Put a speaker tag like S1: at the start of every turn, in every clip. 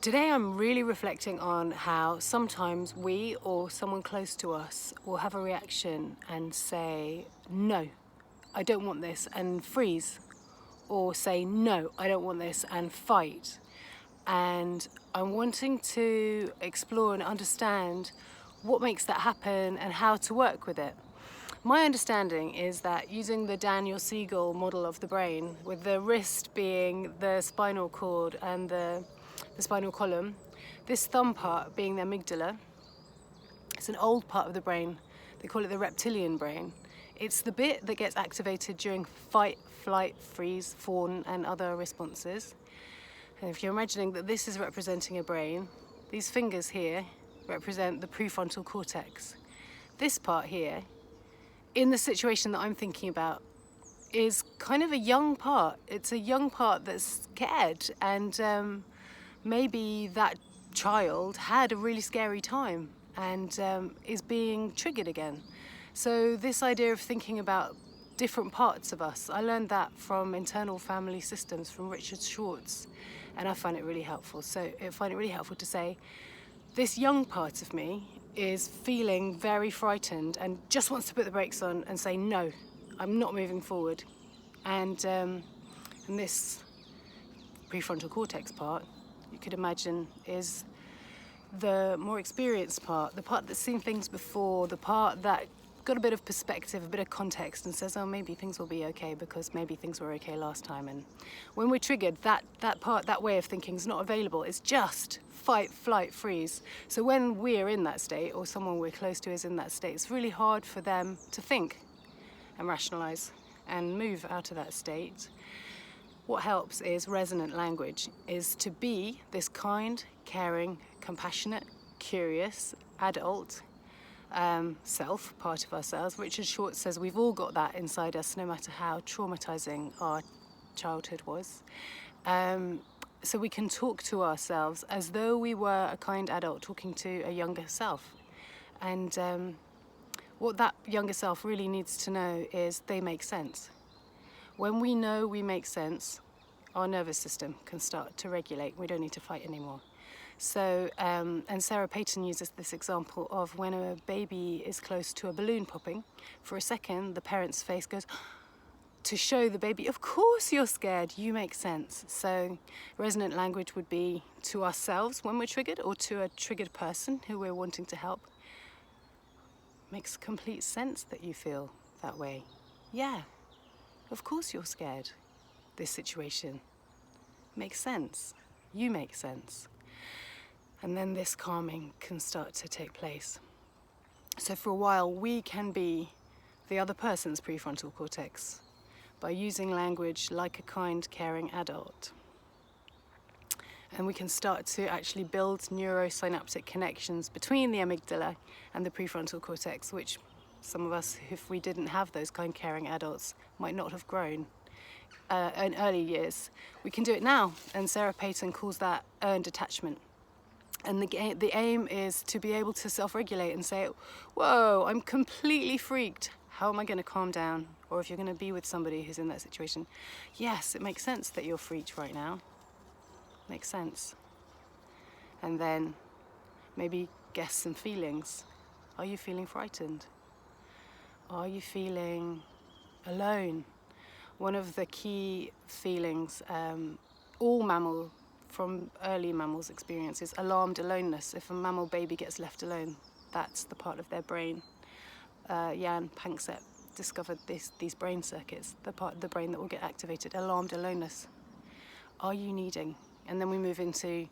S1: Today I'm really reflecting on how sometimes we or someone close to us will have a reaction and say, no, I don't want this, and freeze, or say, no, I don't want this, and fight. And I'm wanting to explore and understand what makes that happen and how to work with it. My understanding is that using the Daniel Siegel model of the brain, with the wrist being the spinal cord and the spinal column, this thumb part being the amygdala, it's an old part of the brain. They call it the reptilian brain. It's the bit that gets activated during fight, flight, freeze, fawn, and other responses. And if you're imagining that this is representing a brain, these fingers here represent the prefrontal cortex. This part here, in the situation that I'm thinking about, is kind of a young part. It's a young part that's scared, and maybe that child had a really scary time and is being triggered again. So this idea of thinking about different parts of us, I learned that from Internal Family Systems from Richard Schwartz, and I find it really helpful. So I find it really helpful to say, this young part of me is feeling very frightened and just wants to put the brakes on and say, no, I'm not moving forward. And this prefrontal cortex part, you could imagine, is the more experienced part, the part that's seen things before, the part that got a bit of perspective, a bit of context, and says, oh, maybe things will be okay because maybe things were okay last time. And when we're triggered, that part, that way of thinking is not available. It's just fight, flight, freeze. So when we're in that state, or someone we're close to is in that state, it's really hard for them to think and rationalize and move out of that state. What helps is resonant language, is to be this kind, caring, compassionate, curious, adult self, part of ourselves. Richard Schwartz says we've all got that inside us, no matter how traumatizing our childhood was. So we can talk to ourselves as though we were a kind adult talking to a younger self. And what that younger self really needs to know is they make sense. When we know we make sense, our nervous system can start to regulate. We don't need to fight anymore. So, and Sarah Payton uses this example of when a baby is close to a balloon popping, for a second the parent's face goes, to show the baby, of course you're scared, you make sense. So resonant language would be to ourselves when we're triggered, or to a triggered person who we're wanting to help. Makes complete sense that you feel that way. Yeah, of course you're scared. This situation makes sense. You make sense. And then this calming can start to take place. So for a while, we can be the other person's prefrontal cortex by using language like a kind, caring adult. And we can start to actually build neurosynaptic connections between the amygdala and the prefrontal cortex, which some of us, if we didn't have those kind, caring adults, might not have grown in early years. We can do it now, and Sarah Payton calls that earned attachment. And the aim is to be able to self-regulate and say, whoa, I'm completely freaked. How am I going to calm down? Or if you're going to be with somebody who's in that situation, yes, it makes sense that you're freaked right now. Makes sense. And then maybe guess some feelings. Are you feeling frightened? Are you feeling alone? One of the key feelings all mammal, from early mammals experience, is alarmed aloneness. If a mammal baby gets left alone, that's the part of their brain. Jan Panksepp discovered these brain circuits, the part of the brain that will get activated, alarmed aloneness. Are you needing? And then we move into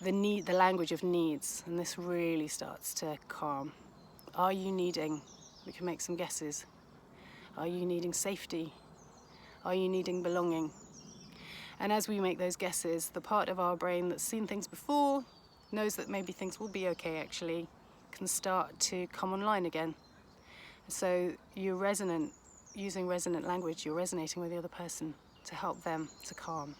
S1: the language of needs, and this really starts to calm. Are you needing? We can make some guesses. Are you needing safety? Are you needing belonging? And as we make those guesses, the part of our brain that's seen things before, knows that maybe things will be okay actually, can start to come online again. So using resonant language, you're resonating with the other person to help them to calm.